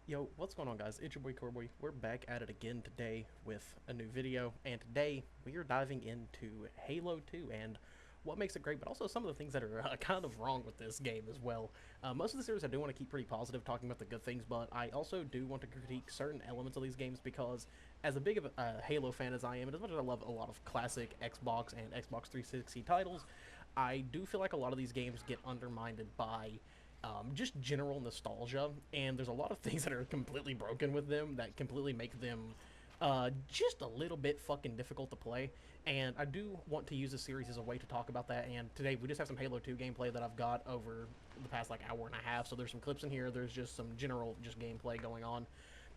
Yo, what's going on, guys? It's your boy Corboy. We're back at it again today with a new video, and today we are diving into Halo 2 and what makes it great, but also some of the things that are kind of wrong with this game as well. Most of the series I do want to keep pretty positive, talking about the good things, but I also do want to critique certain elements of these games because, as a big of a Halo fan as I am, and as much as I love a lot of classic Xbox and Xbox 360 titles, I do feel like a lot of these games get undermined by just general nostalgia, and there's a lot of things that are completely broken with them that completely make them just a little bit fucking difficult to play. And I do want to use this series as a way to talk about that. And today we just have some Halo 2 gameplay that I've got over the past like hour and a half. So there's some clips in here. There's just some general just gameplay going on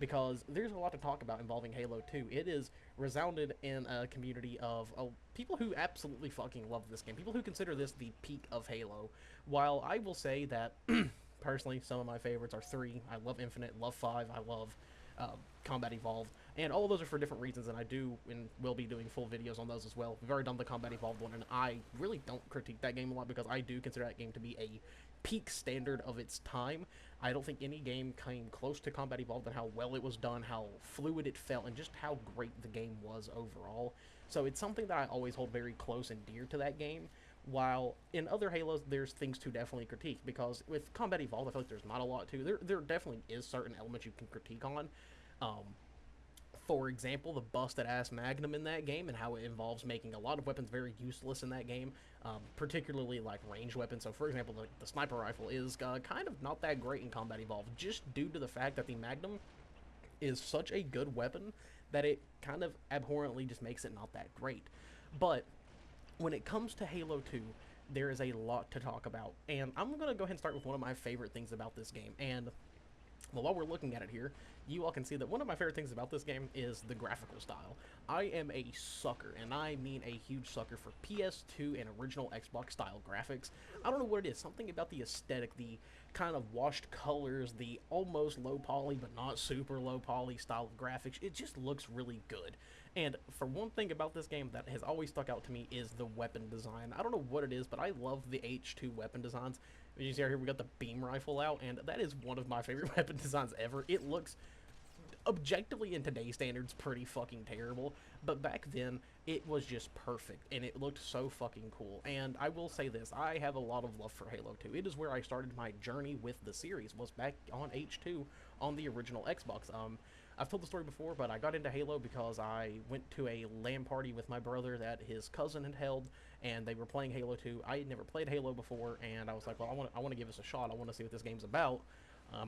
because there's a lot to talk about involving Halo 2. It is resounded in a community of people who absolutely fucking love this game. People who consider this the peak of Halo. While I will say that personally, some of my favorites are 3. I love Infinite, love 5, I love Combat Evolved, and all of those are for different reasons, and I do and will be doing full videos on those as well. We've already done the Combat Evolved one, and I really don't critique that game a lot because I do consider that game to be a peak standard of its time. I don't think any game came close to Combat Evolved and how well it was done, how fluid it felt, and just how great the game was overall. So it's something that I always hold very close and dear to that game. While in other Halos, there's things to definitely critique because with Combat Evolved, I feel like there's not a lot to. There definitely is certain elements you can critique on. Um, for example, the busted ass Magnum in that game and how it involves making a lot of weapons very useless in that game, particularly like ranged weapons. So, for example, the sniper rifle is kind of not that great in Combat Evolved just due to the fact that the Magnum is such a good weapon that it kind of abhorrently just makes it not that great. But when it comes to Halo 2, there is a lot to talk about. And I'm going to go ahead and start with one of my favorite things about this game. And well, while we're looking at it here, you all can see that one of my favorite things about this game is the graphical style. I am a sucker, and I mean a huge sucker, for PS2 and original Xbox style graphics. I don't know what it is, something about the aesthetic, the kind of washed colors, the almost low poly but not super low poly style of graphics. It just looks really good. And for one thing about this game that has always stuck out to me is the weapon design. I don't know what it is, but I love the H2 weapon designs. As you see right here, we got the beam rifle out, and that is one of my favorite weapon designs ever. It looks objectively in today's standards pretty fucking terrible, but back then it was just perfect and it looked so fucking cool. And I will say this, I have a lot of love for Halo 2. It is where I started my journey with the series, was back on H2 on the original Xbox. I've told the story before, but I got into Halo because I went to a LAN party with my brother that his cousin had held, and they were playing Halo 2. I had never played Halo before, and I was like, well, I want to give this a shot. I want to see what this game's about.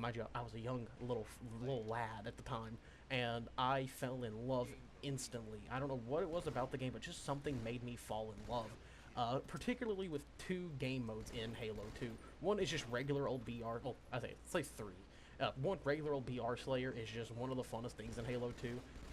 Mind you, I was a young little lad at the time, and I fell in love instantly. I don't know what it was about the game, but just something made me fall in love. Particularly with two game modes in Halo 2. One is just regular old BR. Well, say three. One, regular old BR Slayer is just one of the funnest things in Halo 2.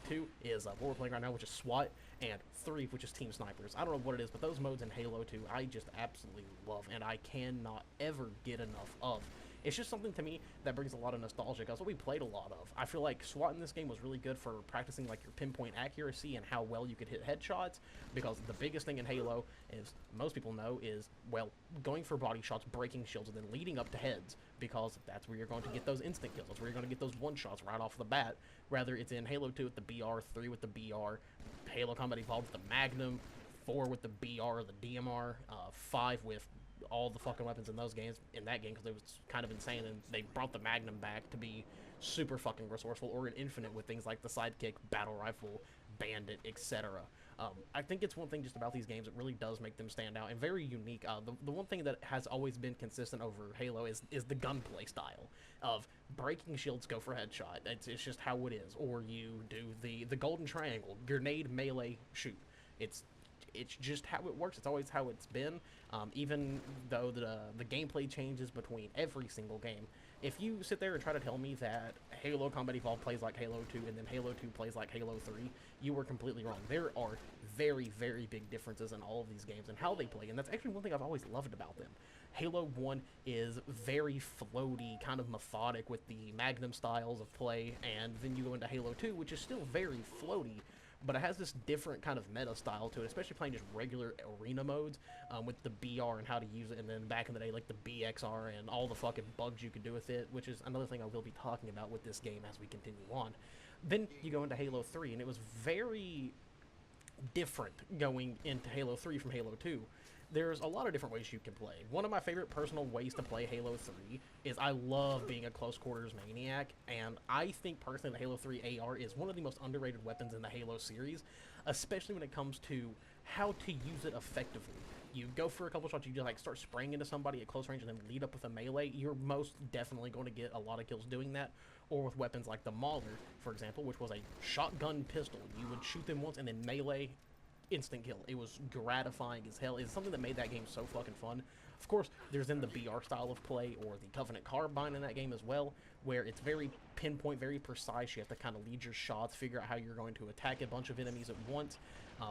Two is what we're playing right now, which is SWAT, and three, which is Team Snipers. I don't know what it is, but those modes in Halo 2 I just absolutely love, and I cannot ever get enough of. It's just something to me that brings a lot of nostalgia because what we played a lot of. I feel like SWAT in this game was really good for practicing like your pinpoint accuracy and how well you could hit headshots, because the biggest thing in Halo, is most people know, is, well, going for body shots, breaking shields, and then leading up to heads, because that's where you're going to get those instant kills. That's where you're going to get those one shots right off the bat. Whether it's in Halo 2 with the BR, 3 with the BR, Halo Combat Evolved with the Magnum, 4 with the BR or the DMR, 5 with all the fucking weapons in those games, in that game, because it was kind of insane, and they brought the Magnum back to be super fucking resourceful, or in Infinite with things like the Sidekick, Battle Rifle, Bandit, etc. I think it's one thing just about these games that really does make them stand out and very unique. The one thing that has always been consistent over Halo is the gunplay style of breaking shields, go for headshot. It's just how it is. Or you do the golden triangle, grenade, melee, shoot. It's just how it works. It's always how it's been. Even though the gameplay changes between every single game. If you sit there and try to tell me that Halo Combat Evolved plays like Halo 2 and then Halo 2 plays like Halo 3, you were completely wrong. There are very, very big differences in all of these games and how they play, and that's actually one thing I've always loved about them. Halo 1 is very floaty, kind of methodic with the Magnum styles of play, and then you go into Halo 2, which is still very floaty, but it has this different kind of meta style to it, especially playing just regular arena modes with the BR and how to use it, and then back in the day, like the BXR and all the fucking bugs you could do with it, which is another thing I will be talking about with this game as we continue on. Then you go into Halo 3, and it was very different going into Halo 3 from Halo 2. There's a lot of different ways you can play. One of my favorite personal ways to play Halo 3 is I love being a close quarters maniac, and I think personally the Halo 3 AR is one of the most underrated weapons in the Halo series, especially when it comes to how to use it effectively. You go for a couple shots, you just like start spraying into somebody at close range and then lead up with a melee, you're most definitely going to get a lot of kills doing that. Or with weapons like the Mauler, for example, which was a shotgun pistol. You would shoot them once and then melee, instant kill. It was gratifying as hell. It's something that made that game so fucking fun. Of course, there's then the BR style of play, or the Covenant Carbine in that game as well, where it's very pinpoint, very precise. You have to kind of lead your shots, figure out how you're going to attack a bunch of enemies at once.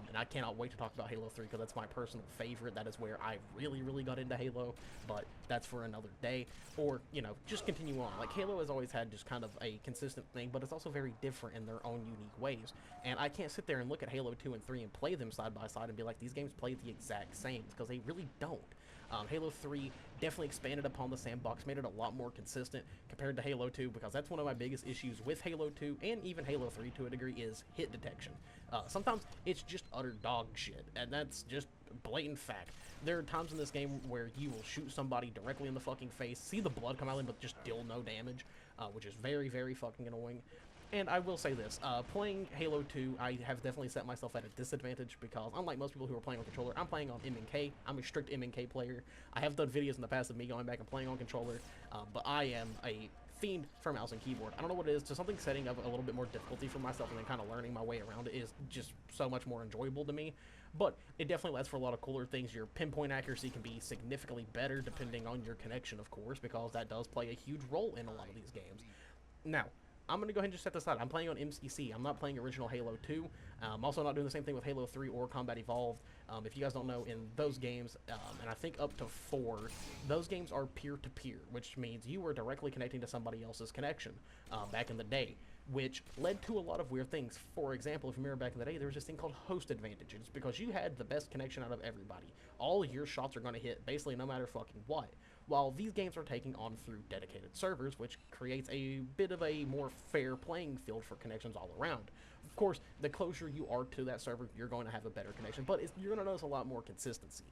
And I cannot wait to talk about Halo 3 because that's my personal favorite. That is where I really, really got into Halo, but that's for another day. Or, you know, just continue on. Like, Halo has always had just kind of a consistent thing, but it's also very different in their own unique ways. And I can't sit there and look at Halo 2 and 3 and play them side by side and be like, these games play the exact same, because they really don't. Halo 3 definitely expanded upon the sandbox, made it a lot more consistent compared to Halo 2, because that's one of my biggest issues with Halo 2 and even Halo 3 to a degree is hit detection. Sometimes it's just utter dog shit, and that's just blatant fact. There are times in this game where you will shoot somebody directly in the fucking face, see the blood come out of them, but just deal no damage, which is very, very fucking annoying. And I will say this, playing Halo 2, I have definitely set myself at a disadvantage because, unlike most people who are playing on controller, I'm playing on M&K. I'm a strict M&K player. I have done videos in the past of me going back and playing on controller, but I am a fiend for mouse and keyboard. I don't know what it is, just something setting up a little bit more difficulty for myself and then kind of learning my way around it is just so much more enjoyable to me. But it definitely lets for a lot of cooler things. Your pinpoint accuracy can be significantly better depending on your connection, of course, because that does play a huge role in a lot of these games. Now, I'm going to go ahead and just set this aside. I'm playing on MCC. I'm not playing original Halo 2. I'm also not doing the same thing with Halo 3 or Combat Evolved. If you guys don't know, in those games, and I think up to 4, those games are peer-to-peer, which means you were directly connecting to somebody else's connection back in the day, which led to a lot of weird things. For example, if you remember back in the day, there was this thing called host advantages, because you had the best connection out of everybody. All your shots are going to hit, basically no matter fucking what. While these games are taking on through dedicated servers, which creates a bit of a more fair playing field for connections all around. Of course, the closer you are to that server, you're going to have a better connection, but you're going to notice a lot more consistency.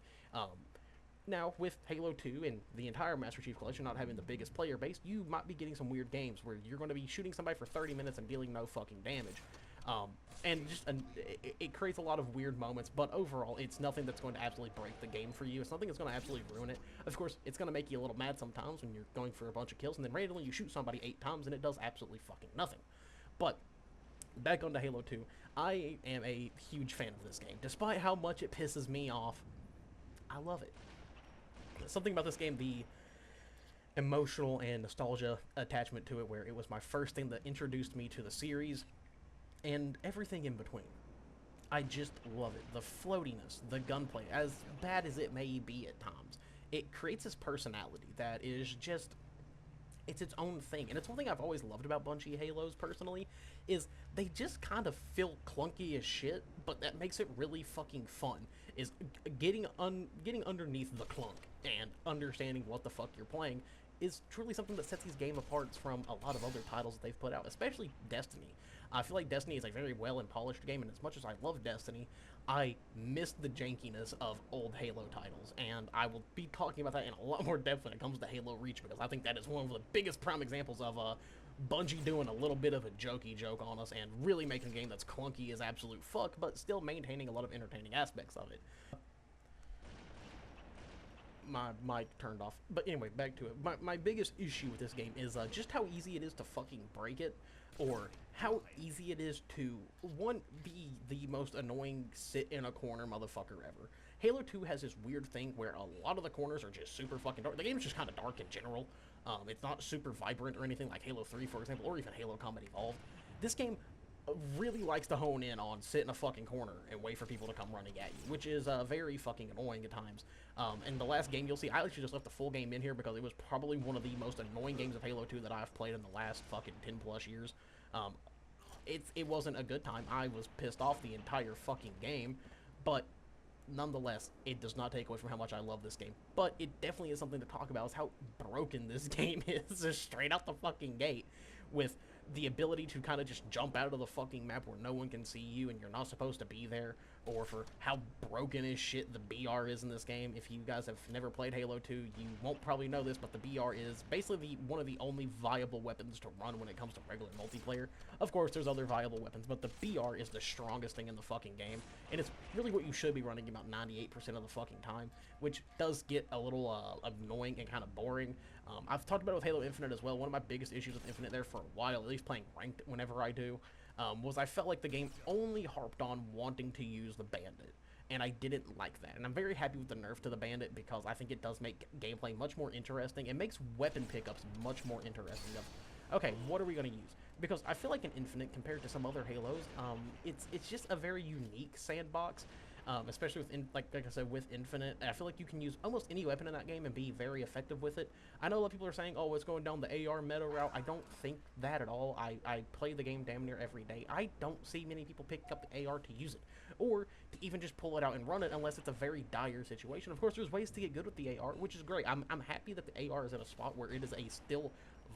Now, with Halo 2 and the entire Master Chief Collection not having the biggest player base, you might be getting some weird games where you're going to be shooting somebody for 30 minutes and dealing no fucking damage. And just it creates a lot of weird moments, but overall, it's nothing that's going to absolutely break the game for you. It's nothing that's going to absolutely ruin it. Of course, it's going to make you a little mad sometimes when you're going for a bunch of kills, and then randomly you shoot somebody 8 times, and it does absolutely fucking nothing. But back onto Halo 2, I am a huge fan of this game. Despite how much it pisses me off, I love it. Something about this game, the emotional and nostalgia attachment to it, where it was my first thing that introduced me to the series, and everything in between. I just love it. The floatiness, the gunplay, as bad as it may be at times, it creates this personality that is just, it's its own thing. And it's one thing I've always loved about Bungie Halos personally, is they just kind of feel clunky as shit, but that makes it really fucking fun, is getting underneath the clunk and understanding what the fuck you're playing is truly something that sets these games apart from a lot of other titles that they've put out, especially Destiny. I feel like Destiny is a very well and polished game, and as much as I love Destiny, I miss the jankiness of old Halo titles, and I will be talking about that in a lot more depth when it comes to Halo Reach, because I think that is one of the biggest prime examples of Bungie doing a little bit of a jokey joke on us and really making a game that's clunky as absolute fuck, but still maintaining a lot of entertaining aspects of it. My mic turned off. But anyway, back to it. My biggest issue with this game is just how easy it is to fucking break it, or how easy it is to, one, be the most annoying sit-in-a-corner motherfucker ever. Halo 2 has this weird thing where a lot of the corners are just super fucking dark. The game is just kind of dark in general. It's not super vibrant or anything like Halo 3, for example, or even Halo Combat Evolved. This game really likes to hone in on sit in a fucking corner and wait for people to come running at you, which is very fucking annoying at times. In the last game, you'll see, I actually just left the full game in here because it was probably one of the most annoying games of Halo 2 that I've played in the last fucking 10 plus years. it wasn't a good time. I was pissed off the entire fucking game, but nonetheless, it does not take away from how much I love this game. But it definitely is something to talk about, is how broken this game is, just straight out the fucking gate, with the ability to kind of just jump out of the fucking map where no one can see you and you're not supposed to be there, or for how broken as shit the BR is in this game. If you guys have never played Halo 2, you won't probably know this, but the BR is basically one of the only viable weapons to run when it comes to regular multiplayer. Of course, there's other viable weapons, but the BR is the strongest thing in the fucking game, and it's really what you should be running about 98% of the fucking time, which does get a little annoying and kind of boring. I've talked about it with Halo Infinite as well. One of my biggest issues with Infinite there for a while, at least playing ranked whenever I do, was I felt like the game only harped on wanting to use the Bandit, and I didn't like that. And I'm very happy with the nerf to the Bandit, because I think it does make gameplay much more interesting. It makes weapon pickups much more interesting. Okay, what are we going to use? Because I feel like in Infinite, compared to some other Halos, it's just a very unique sandbox. Especially with, like I said, with Infinite, I feel like you can use almost any weapon in that game and be very effective with it. I know a lot of people are saying, oh, it's going down the AR meta route. I don't think that at all. I play the game damn near every day. I don't see many people pick up the AR to use it, or to even just pull it out and run it, unless it's a very dire situation. Of course, there's ways to get good with the AR, which is great. I'm happy that the AR is in a spot where it is a still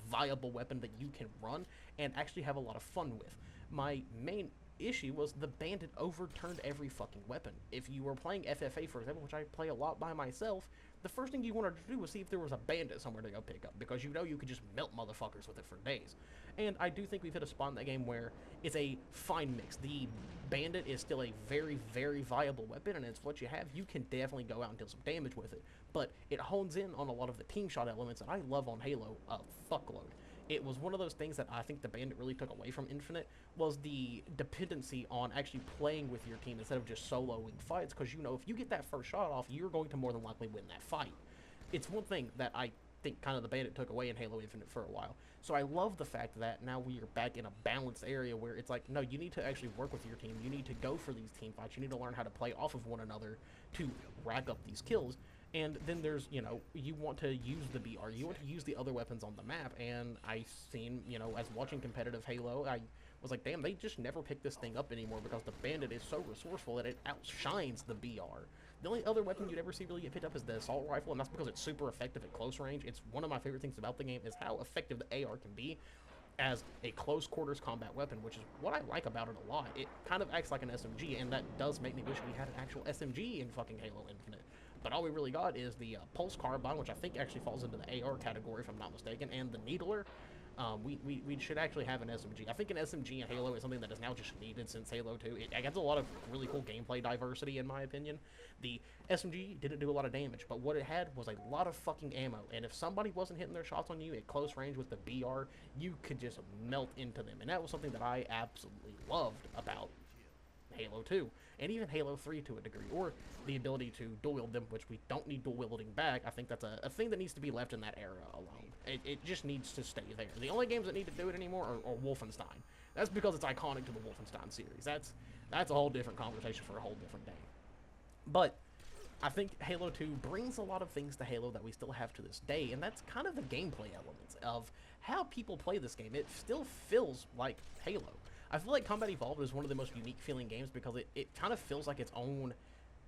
viable weapon that you can run and actually have a lot of fun with. My main issue was the Bandit overturned every fucking weapon. If you were playing FFA, for example, which I play a lot by myself, the first thing you wanted to do was see if there was a Bandit somewhere to go pick up, because you know you could just melt motherfuckers with it for days. And I do think we've hit a spot in that game where it's a fine mix. The Bandit is still a very, very viable weapon, and it's what you have. You can definitely go out and deal some damage with it, but it hones in on a lot of the team shot elements that I love on Halo a fuckload. It was one of those things that I think the Bandit really took away from Infinite, was the dependency on actually playing with your team instead of just soloing fights, because you know if you get that first shot off, you're going to more than likely win that fight. It's one thing that I think kind of the Bandit took away in Halo Infinite for a while. So I love the fact that now we are back in a balanced area where it's like, no, you need to actually work with your team. You need to go for these team fights. You need to learn how to play off of one another to rack up these kills. And then there's, you know, you want to use the BR, you want to use the other weapons on the map, and I seen, you know, as watching competitive Halo, I was like, damn, they just never pick this thing up anymore, because the Bandit is so resourceful that it outshines the BR. The only other weapon you'd ever see really get picked up is the assault rifle, and that's because it's super effective at close range. It's one of my favorite things about the game, is how effective the AR can be as a close quarters combat weapon, which is what I like about it a lot. It kind of acts like an SMG, and that does make me wish we had an actual SMG in fucking Halo Infinite. But all we really got is the Pulse Carbine, which I think actually falls into the AR category, if I'm not mistaken, and the Needler. We should actually have an SMG. I think an SMG in Halo is something that is now just needed since Halo 2. It adds a lot of really cool gameplay diversity, in my opinion. The SMG didn't do a lot of damage, but what it had was a lot of fucking ammo, and if somebody wasn't hitting their shots on you at close range with the BR, you could just melt into them, and that was something that I absolutely loved about Halo 2, and even Halo 3 to a degree, or the ability to dual wield them, which we don't need dual wielding back. I think that's a thing that needs to be left in that era alone. It just needs to stay there. The only games that need to do it anymore are Wolfenstein. That's because it's iconic to the Wolfenstein series. That's a whole different conversation for a whole different day. But I think Halo 2 brings a lot of things to Halo that we still have to this day, and that's kind of the gameplay elements of how people play this game. It still feels like Halo. I feel like Combat Evolved is one of the most unique feeling games because it kind of feels like its own,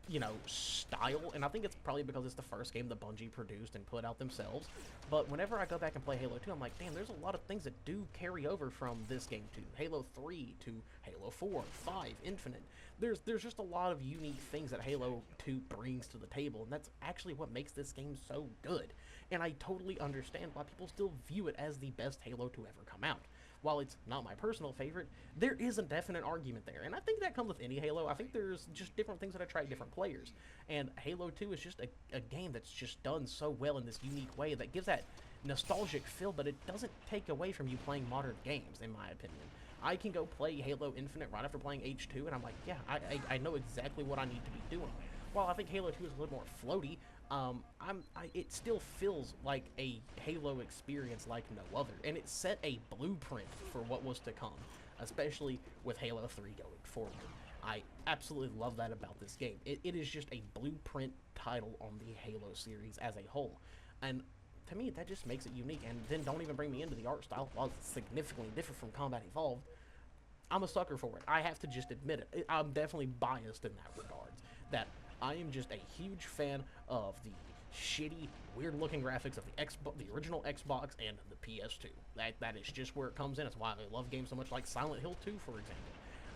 you know, style, and I think it's probably because it's the first game that Bungie produced and put out themselves. But whenever I go back and play Halo 2, I'm like, damn, there's a lot of things that do carry over from this game to Halo 3 to Halo 4, 5, Infinite. There's just a lot of unique things that Halo 2 brings to the table, and that's actually what makes this game so good. And I totally understand why people still view it as the best Halo to ever come out. While it's not my personal favorite, there is a definite argument there. And I think that comes with any Halo. I think there's just different things that attract different players. And Halo 2 is just a game that's just done so well in this unique way that gives that nostalgic feel, but it doesn't take away from you playing modern games, in my opinion. I can go play Halo Infinite right after playing H2, and I'm like, yeah, I know exactly what I need to be doing. While I think Halo 2 is a little more floaty, it still feels like a Halo experience like no other, and it set a blueprint for what was to come, especially with Halo 3 going forward. I absolutely love that about this game. It is just a blueprint title on the Halo series as a whole, and to me that just makes it unique. And then don't even bring me into the art style. While it's significantly different from Combat Evolved, I'm a sucker for it. I have to just admit it. I'm definitely biased in that regards. That I am just a huge fan of the shitty, weird-looking graphics of the original Xbox and the PS2. That is just where it comes in. That's why I love games so much, like Silent Hill 2, for example.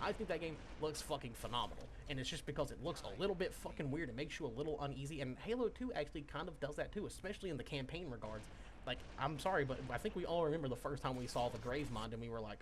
I think that game looks fucking phenomenal, and it's just because it looks a little bit fucking weird. It makes you a little uneasy, and Halo 2 actually kind of does that too, especially in the campaign regards. Like, I'm sorry, but I think we all remember the first time we saw the Gravemind, and we were like,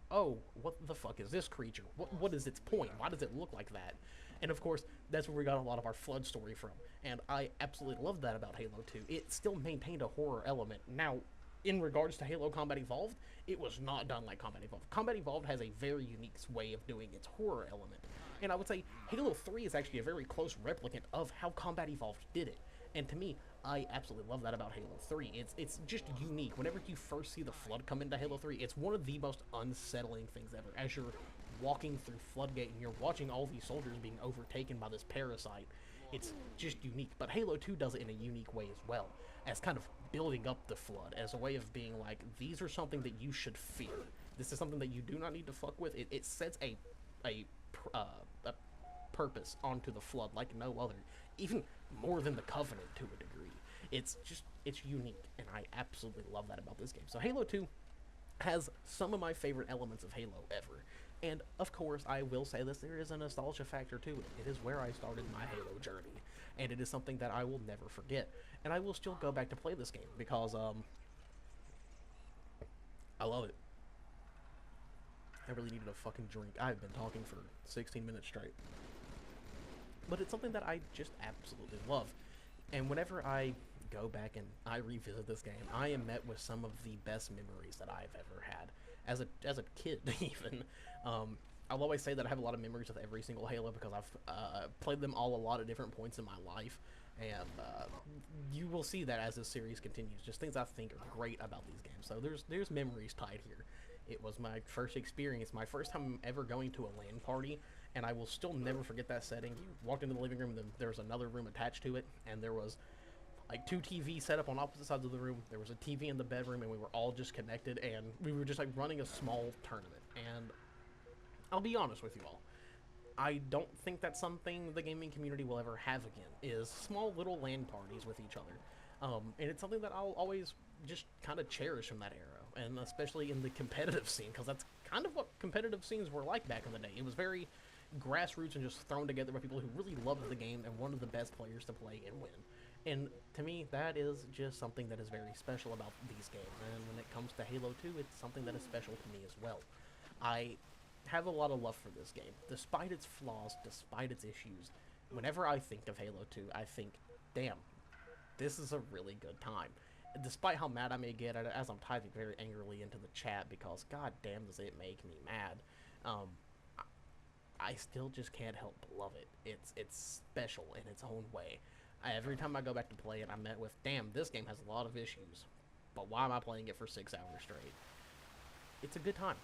oh, what the fuck is this creature? What is its point? Why does it look like that? And of course, that's where we got a lot of our Flood story from. And I absolutely love that about Halo 2. It still maintained a horror element. Now, in regards to Halo Combat Evolved, it was not done like Combat Evolved. Combat Evolved has a very unique way of doing its horror element. And I would say Halo 3 is actually a very close replicant of how Combat Evolved did it. And to me, I absolutely love that about Halo 3. It's just unique. Whenever you first see the Flood come into Halo 3, it's one of the most unsettling things ever. As you're walking through Floodgate and you're watching all these soldiers being overtaken by this parasite, it's just unique. But Halo 2 does it in a unique way as well, as kind of building up the Flood, as a way of being like, these are something that you should fear. This is something that you do not need to fuck with. It sets a purpose onto the Flood like no other, even more than the Covenant to a degree. It's unique, and I absolutely love that about this game. So Halo 2 has some of my favorite elements of Halo ever. And of course, I will say this, there is a nostalgia factor to it. It is where I started my Halo journey, and it is something that I will never forget. And I will still go back to play this game because I love it. I really needed a fucking drink. I've been talking for 16 minutes straight. But it's something that I just absolutely love. And whenever I go back and I revisit this game, I am met with some of the best memories that I've ever had. As a kid, even. I'll always say that I have a lot of memories of every single Halo because I've played them all a lot of different points in my life. And you will see that as this series continues. Just things I think are great about these games. So there's memories tied here. It was my first experience, my first time ever going to a LAN party, and I will still never forget that setting. You walked into the living room, then there was another room attached to it, and there was like 2 TVs set up on opposite sides of the room. There was a TV in the bedroom, and we were all just connected, and we were just like running a small tournament. And I'll be honest with you all, I don't think that's something the gaming community will ever have again, is small little LAN parties with each other. And it's something that I'll always just kind of cherish from that era, and especially in the competitive scene, because that's kind of what competitive scenes were like back in the day. It was very grassroots and just thrown together by people who really loved the game and wanted the best players to play and win. And to me, that is just something that is very special about these games. And when it comes to Halo 2, it's something that is special to me as well. I have a lot of love for this game. Despite its flaws, despite its issues, whenever I think of Halo 2, I think, damn, this is a really good time. Despite how mad I may get at it, as I'm typing very angrily into the chat, because god damn does it make me mad, I still just can't help but love it. It's special in its own way. Every time I go back to play it, I'm met with, damn, this game has a lot of issues, but why am I playing it for 6 hours straight? It's a good time.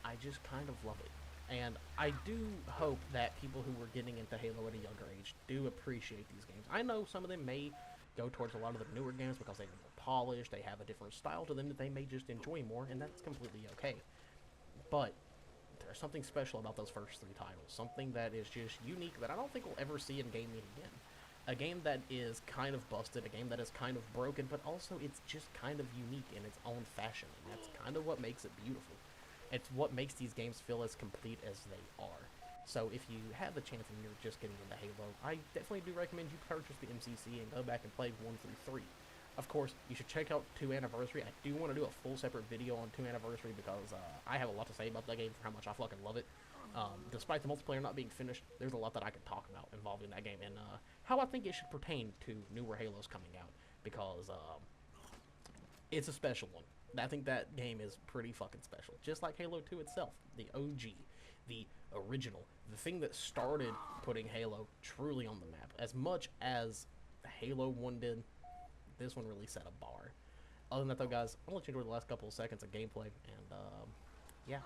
I just kind of love it. And I do hope that people who were getting into Halo at a younger age do appreciate these games. I know some of them may go towards a lot of the newer games because they're more polished, they have a different style to them that they may just enjoy more, and that's completely okay. But there's something special about those first 3 titles, something that is just unique that I don't think we'll ever see in gaming again. A game that is kind of busted, a game that is kind of broken, but also it's just kind of unique in its own fashion, and that's kind of what makes it beautiful. It's what makes these games feel as complete as they are. So if you have the chance and you're just getting into Halo, I definitely do recommend you purchase the MCC and go back and play 1 through 3. Of course, you should check out 2 Anniversary. I do want to do a full separate video on 2 Anniversary because I have a lot to say about that game for how much I fucking love it. Despite the multiplayer not being finished, there's a lot that I could talk about involving that game and how I think it should pertain to newer Halos coming out, because it's a special one. I think that game is pretty fucking special, just like Halo 2 itself, the OG, the original, the thing that started putting Halo truly on the map. As much as Halo 1 did, this one really set a bar. Other than that though, guys, I'll let you enjoy the last couple of seconds of gameplay, and yeah.